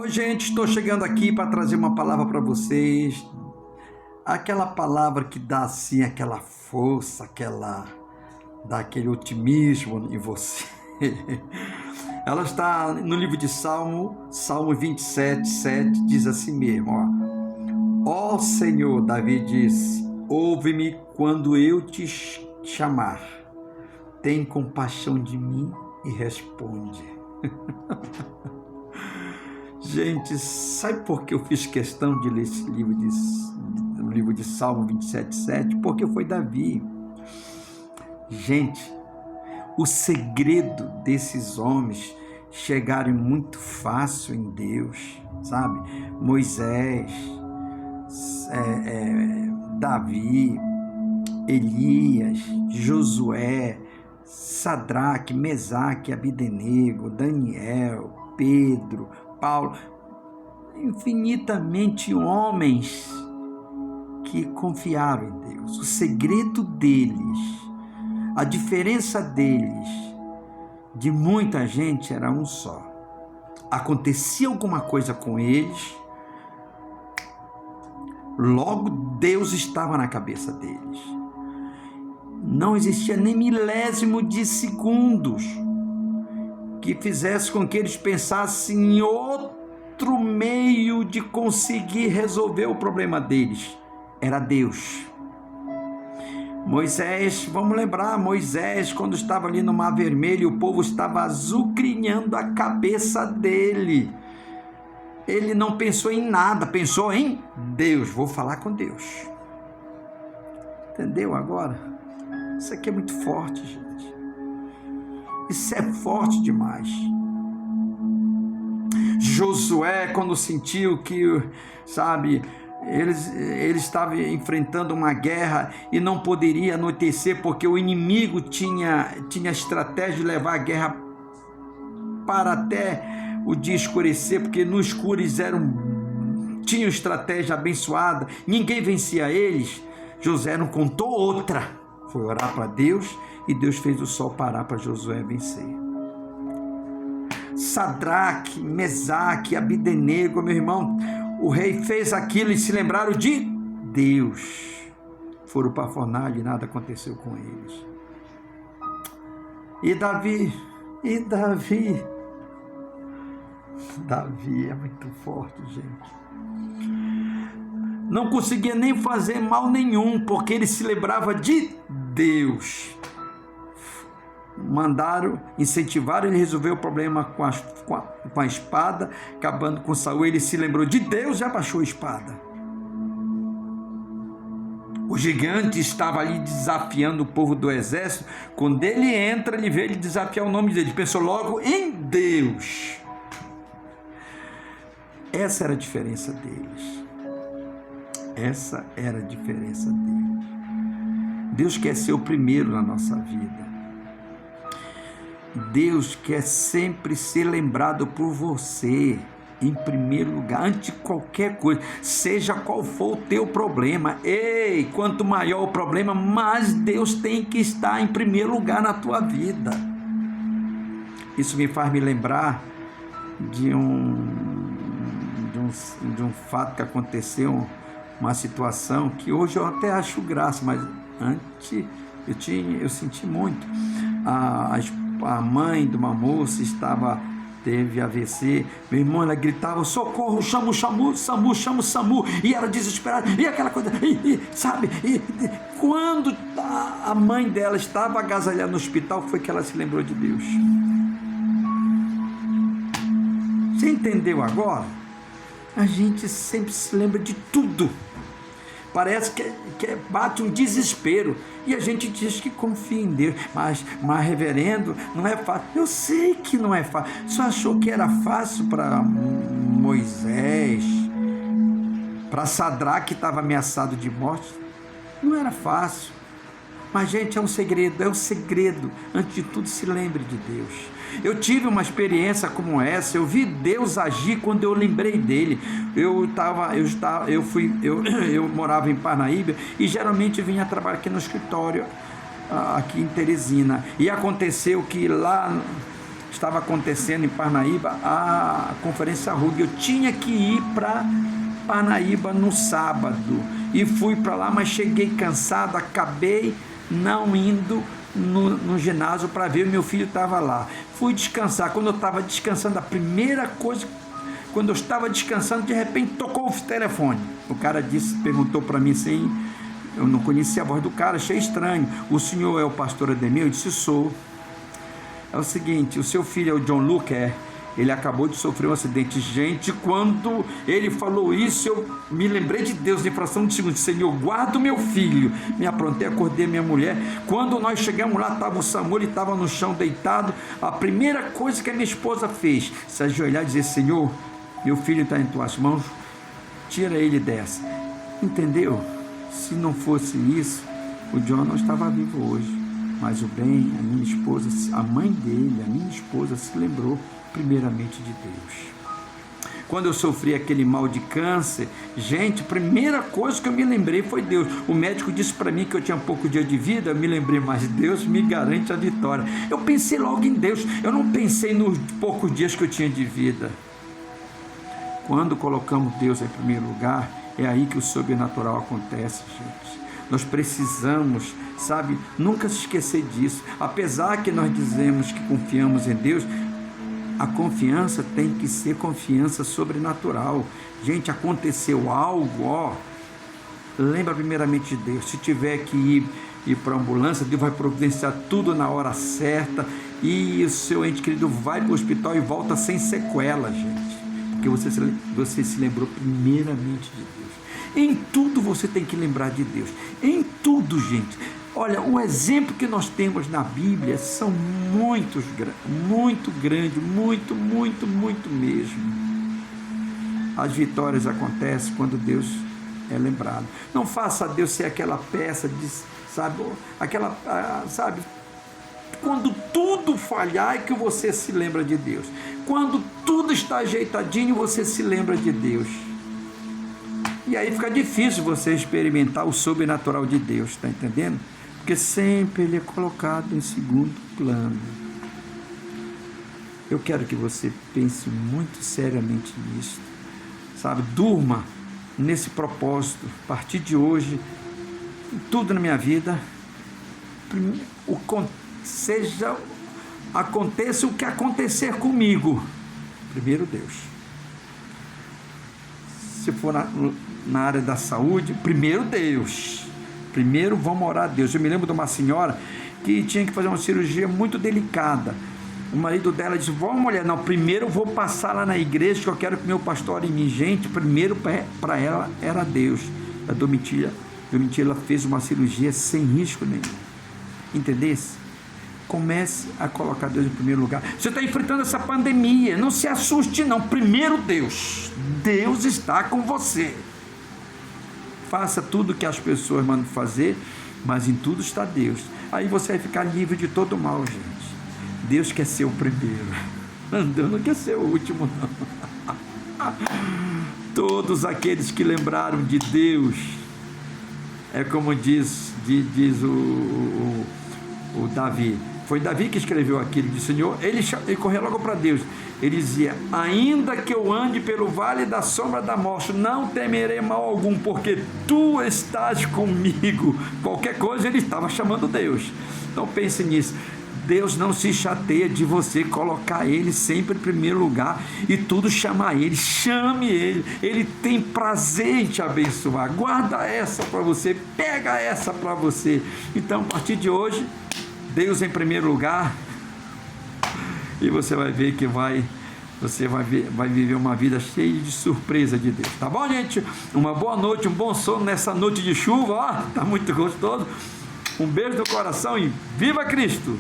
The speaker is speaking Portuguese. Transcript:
Oi, gente, estou chegando aqui para trazer uma palavra para vocês. Aquela palavra que dá assim aquela força, dá aquele otimismo em você. Ela está no livro de Salmo 27, 7, diz assim mesmo, ó Senhor, Davi disse, ouve-me quando eu te chamar. Tem compaixão de mim e responde. Gente, sabe por que eu fiz questão de ler esse livro de Salmo 27, 7? Porque foi Davi. Gente, o segredo desses homens chegarem muito fácil em Deus, sabe? Moisés, Davi, Elias, Josué, Sadraque, Mesaque, Abidenego, Daniel, Pedro, Paulo, infinitamente homens que confiaram em Deus. O segredo deles, a diferença deles de muita gente era um só. Acontecia alguma coisa com eles, logo Deus estava na cabeça deles. Não existia nem milésimo de segundos que fizesse com que eles pensassem em outro meio de conseguir resolver o problema deles. Era Deus. Moisés, vamos lembrar, Moisés, quando estava ali no Mar Vermelho, o povo estava azucrinhando a cabeça dele. Ele não pensou em nada, pensou em Deus. Vou falar com Deus. Entendeu agora? Isso aqui é muito forte, gente. Isso é forte demais. Josué, quando sentiu que, sabe, ele estava enfrentando uma guerra e não poderia anoitecer porque o inimigo tinha estratégia de levar a guerra para até o dia escurecer, porque no escuro eles tinham estratégia abençoada, ninguém vencia eles. Josué não contou outra, foi orar para Deus e Deus fez o sol parar para Josué vencer. Sadraque, Mesaque, Abidenego, meu irmão, o rei fez aquilo e se lembraram de Deus. Foram para a fornalha e nada aconteceu com eles. E Davi é muito forte, gente. Não conseguia nem fazer mal nenhum, porque ele se lembrava de Deus. Incentivaram ele a resolver o problema com a espada, acabando com Saul. Ele se lembrou de Deus e abaixou a espada. O gigante estava ali desafiando o povo do exército. Quando ele entra, ele vê ele desafiar o nome dele. Ele pensou logo em Deus. Essa era a diferença deles. Essa era a diferença deles. Deus quer ser o primeiro na nossa vida. Deus quer sempre ser lembrado por você, em primeiro lugar, antes de qualquer coisa, seja qual for o teu problema. Ei, quanto maior o problema, mais Deus tem que estar em primeiro lugar na tua vida. Isso me faz me lembrar de um fato que aconteceu, uma situação que hoje eu até acho graça, mas antes eu senti muito. A mãe de uma moça teve AVC, meu irmão, ela gritava, socorro, chama o SAMU, e ela desesperada, e aquela coisa, sabe, quando a mãe dela estava agasalhada no hospital, foi que ela se lembrou de Deus. Você entendeu agora? A gente sempre se lembra de tudo. Parece que bate um desespero. E a gente diz que confia em Deus. Mas reverendo, não é fácil. Eu sei que não é fácil. Só achou que era fácil para Moisés, para Sadraque, que estava ameaçado de morte. Não era fácil. Mas, gente, é um segredo. Antes de tudo, se lembre de Deus. Eu tive uma experiência como essa, eu vi Deus agir quando eu lembrei dele. Eu morava em Parnaíba e geralmente vinha trabalhar aqui no escritório, aqui em Teresina. E aconteceu que lá estava acontecendo em Parnaíba a Conferência RUG. Eu tinha que ir para Parnaíba no sábado e fui para lá, mas cheguei cansado, acabei não indo no ginásio para ver, meu filho estava lá. Fui descansar. Quando eu estava descansando, a primeira coisa, quando eu estava descansando, de repente tocou o telefone. O cara perguntou para mim assim, eu não conhecia a voz do cara, achei estranho. O senhor é o pastor Ademir? Eu disse, sou. É o seguinte, o seu filho é o John Luke? Ele acabou de sofrer um acidente. Gente, quando ele falou isso, eu me lembrei de Deus em fração de segundo. Senhor, guarda o meu filho. Me aprontei, acordei minha mulher. Quando nós chegamos lá, estava o Samuel, ele estava no chão deitado. A primeira coisa que a minha esposa fez, se ajoelhar e dizer, Senhor, meu filho está em tuas mãos, tira ele dessa. Entendeu? Se não fosse isso, o John não estava vivo hoje. Mas o bem, a minha esposa, a mãe dele, a minha esposa se lembrou primeiramente de Deus. Quando eu sofri aquele mal de câncer, gente, a primeira coisa que eu me lembrei foi Deus. O médico disse para mim que eu tinha pouco dia de vida, eu me lembrei, mas Deus me garante a vitória. Eu pensei logo em Deus, eu não pensei nos poucos dias que eu tinha de vida. Quando colocamos Deus em primeiro lugar, é aí que o sobrenatural acontece, gente. Nós precisamos, sabe, nunca se esquecer disso. Apesar que nós dizemos que confiamos em Deus, a confiança tem que ser confiança sobrenatural. Gente, aconteceu algo, lembra primeiramente de Deus. Se tiver que ir para a ambulância, Deus vai providenciar tudo na hora certa, e o seu ente querido vai para o hospital e volta sem sequela, gente, porque você se lembrou primeiramente de Deus. Em tudo você tem que lembrar de Deus, em tudo, gente. Olha, o exemplo que nós temos na Bíblia são muito grandes, muito mesmo. As vitórias acontecem quando Deus é lembrado. Não faça Deus ser aquela peça de, sabe, quando tudo falhar é que você se lembra de Deus. Quando tudo está ajeitadinho, você se lembra de Deus. E aí fica difícil você experimentar o sobrenatural de Deus, está entendendo? Porque sempre ele é colocado em segundo plano. Eu quero que você pense muito seriamente nisso, sabe? Durma nesse propósito. A partir de hoje, tudo na minha vida, aconteça o que acontecer comigo, primeiro Deus. Se for na área da saúde, primeiro Deus. Primeiro vamos orar a Deus. Eu me lembro de uma senhora que tinha que fazer uma cirurgia muito delicada. O marido dela disse, vamos mulher, não, primeiro eu vou passar lá na igreja que eu quero que meu pastor ore em mim. Gente, primeiro para ela era Deus. A Domitila fez uma cirurgia sem risco nenhum. Entendesse? Comece a colocar Deus em primeiro lugar. Você está enfrentando essa pandemia, não se assuste não. Primeiro Deus. Deus está com você. Faça tudo o que as pessoas mandam fazer, mas em tudo está Deus. Aí você vai ficar livre de todo mal, gente. Deus quer ser o primeiro. Deus não quer ser o último, não. Todos aqueles que lembraram de Deus, é como diz o Davi. Foi Davi que escreveu aquilo, disse, Senhor, ele correu logo para Deus. Ele dizia, ainda que eu ande pelo vale da sombra da morte, não temerei mal algum, porque tu estás comigo. Qualquer coisa ele estava chamando Deus. Então pense nisso. Deus não se chateia de você colocar ele sempre em primeiro lugar e tudo chamar ele. Chame ele. Ele tem prazer em te abençoar. Guarda essa para você, pega essa para você. Então, a partir de hoje, Deus em primeiro lugar, e você vai ver que vai viver uma vida cheia de surpresa de Deus. Tá bom, gente? Uma boa noite, um bom sono nessa noite de chuva. Tá muito gostoso. Um beijo no coração e viva Cristo!